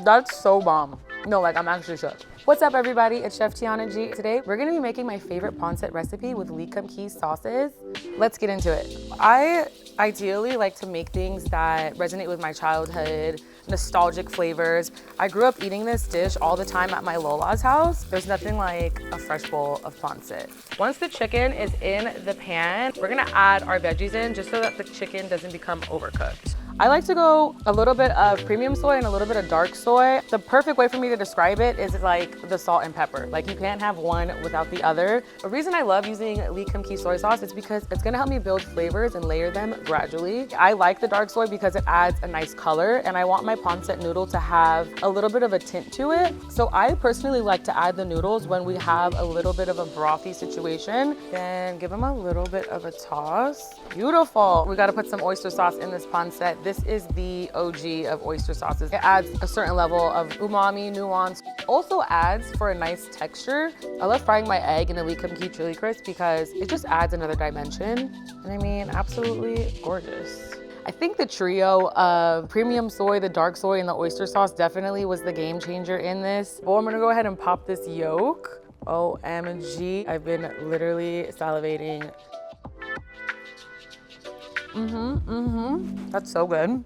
That's so bomb. No, like I'm actually shook. What's up everybody, it's Chef Tiana G. Today, we're gonna be making my favorite pancit recipe with likumki sauces. Let's get into it. I ideally like to make things that resonate with my childhood, nostalgic flavors. I grew up eating this dish all the time at my Lola's house. There's nothing like a fresh bowl of pancit. Once the chicken is in the pan, we're gonna add our veggies in just so that the chicken doesn't become overcooked. I like to go a little bit of premium soy and a little bit of dark soy. The perfect way for me to describe it is like the salt and pepper. Like you can't have one without the other. The reason I love using likumki soy sauce is because it's gonna help me build flavors and layer them gradually. I like the dark soy because it adds a nice color and I want my pancit noodle to have a little bit of a tint to it. So I personally like to add the noodles when we have a little bit of a brothy situation. Then give them a little bit of a toss. Beautiful. We gotta put some oyster sauce in this pancit. This is the OG of oyster sauces. It adds a certain level of umami, nuance. Also adds for a nice texture. I love frying my egg in the likumki chili crisp because it just adds another dimension. And I mean, absolutely gorgeous. I think the trio of premium soy, the dark soy, and the oyster sauce definitely was the game changer in this. Well, I'm gonna go ahead and pop this yolk. OMG, I've been literally salivating. That's so good.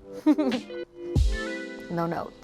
No notes.